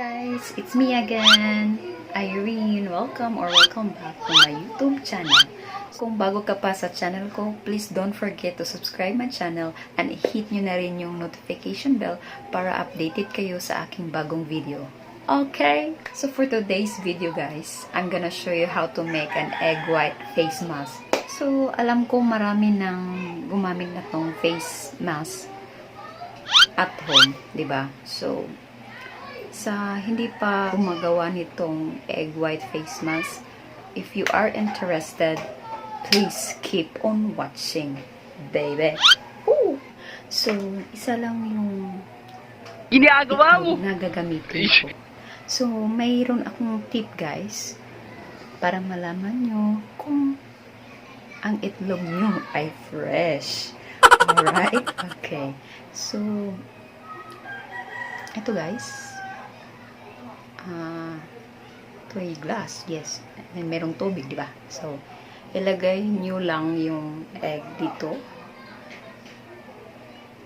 guys, it's me again, Irene. Welcome back to my YouTube channel. Kung bago ka pa sa channel ko, please don't forget to subscribe my channel and hit nyo na rin yung notification bell para updated kayo sa aking bagong video. Okay, so for today's video guys, I'm gonna show you how to make an egg white face mask. So, alam ko marami nang gumamit na tong face mask at home, di ba? So, sa hindi pa gumagawa nitong egg white face mask, if you are interested, please keep on watching, baby. Woo! So, isa lang yung ginagawa mo na gagamitin ko. So, mayroon akong tip guys para malaman nyo kung ang itlog nyo ay fresh. Alright? Okay. So, ito guys, ito ay glass, yes. And merong tubig, di ba? So, ilagay nyo lang yung egg dito.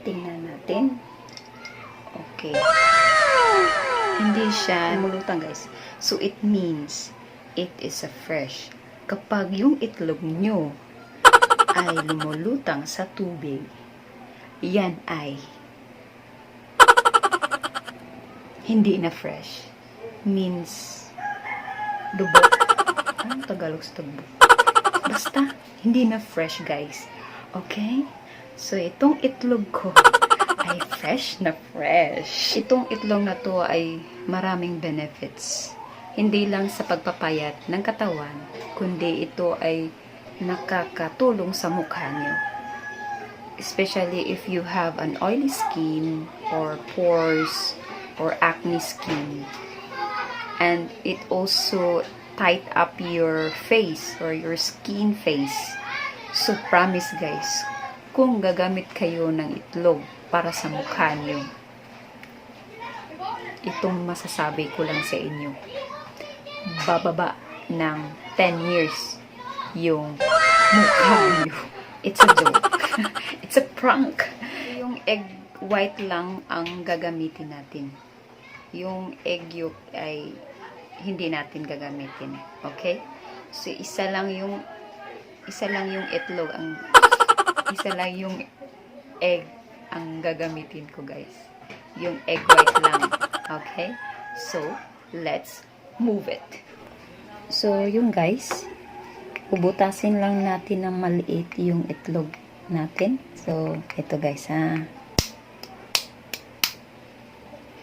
Tingnan natin. Okay. Hindi siya lumulutang, guys. So, it means it is a fresh. Kapag yung itlog nyo ay lumulutang sa tubig, yan ay hindi na fresh. Means dugo. Anong Tagalog sa dugo? Basta, hindi na fresh, guys. Okay? So, itong itlog ko ay fresh na fresh. Itong itlog na to ay maraming benefits. Hindi lang sa pagpapayat ng katawan, kundi ito ay nakakatulong sa mukha nyo. Especially if you have an oily skin or pores or acne skin. And it also tight up your face or your skin face. So promise guys, kung gagamit kayo ng itlog para sa mukha nyo, itong masasabi ko lang sa inyo, bababa ng 10 years yung mukha nyo. It's a joke. It's a prank. Yung egg white lang ang gagamitin natin. Yung egg yolk ay hindi natin gagamitin. Okay? So, isa lang yung itlog, isa lang yung egg ang gagamitin ko, guys. Yung egg white lang. Okay? So, let's move it. So, yung guys, bubutasin lang natin ng maliit yung itlog natin. So, ito guys, ha.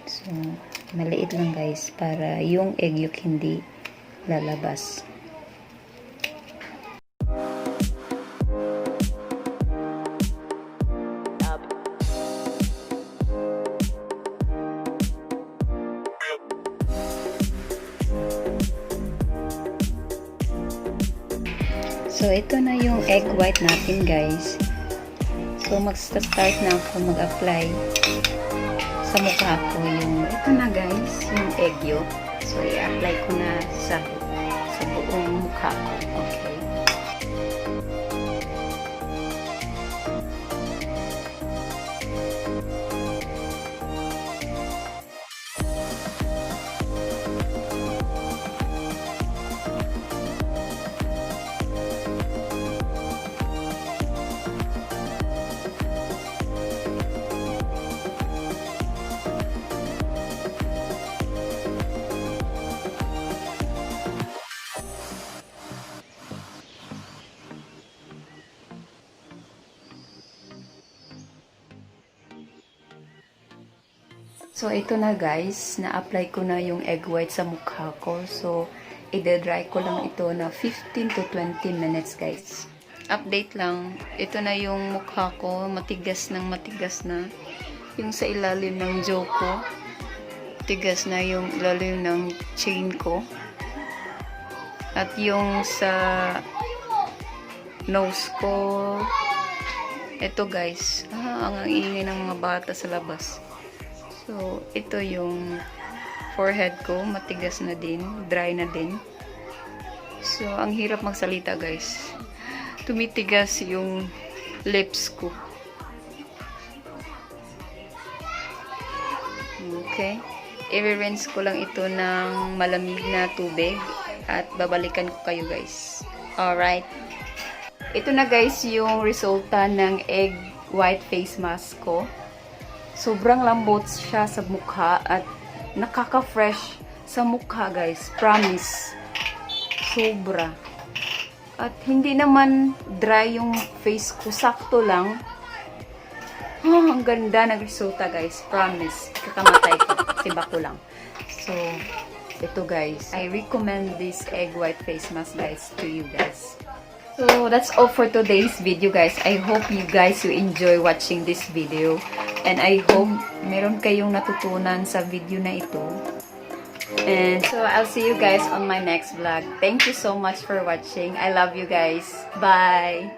So, maliit lang guys para yung egg yolk hindi lalabas. So, ito na yung egg white natin guys. So, mag-start na ako mag-apply sa mukha ko yung, ito na guys, yung egg yolk. So, i-apply ko na sa buong mukha ko. Okay. So, ito na guys, na-apply ko na yung egg white sa mukha ko. So, i-dry ko lang ito na 15 to 20 minutes guys. Update lang, ito na yung mukha ko, matigas na. Yung sa ilalim ng jaw ko, tigas na yung ilalim ng chin ko. At yung sa nose ko, ito guys, ang ingay ng mga bata sa labas. So, ito yung forehead ko, matigas na din, dry na din. So, ang hirap magsalita guys. Tumitigas yung lips ko. Okay? I-rinse ko lang ito ng malamig na tubig at babalikan ko kayo guys. Alright. Ito na guys yung resulta ng egg white face mask ko. Sobrang lambot siya sa mukha at nakaka-fresh sa mukha guys. Promise. Sobra. At hindi naman dry yung face ko. Sakto lang. Oh, ang ganda ng resulta guys. Promise. Kakamatay ko. Tiba ko lang. So, ito guys. I recommend this egg white face mask guys to you guys. So, that's all for today's video guys. I hope you guys you enjoy watching this video. And I hope meron kayong natutunan sa video na ito. And so, I'll see you guys on my next vlog. Thank you so much for watching. I love you guys. Bye!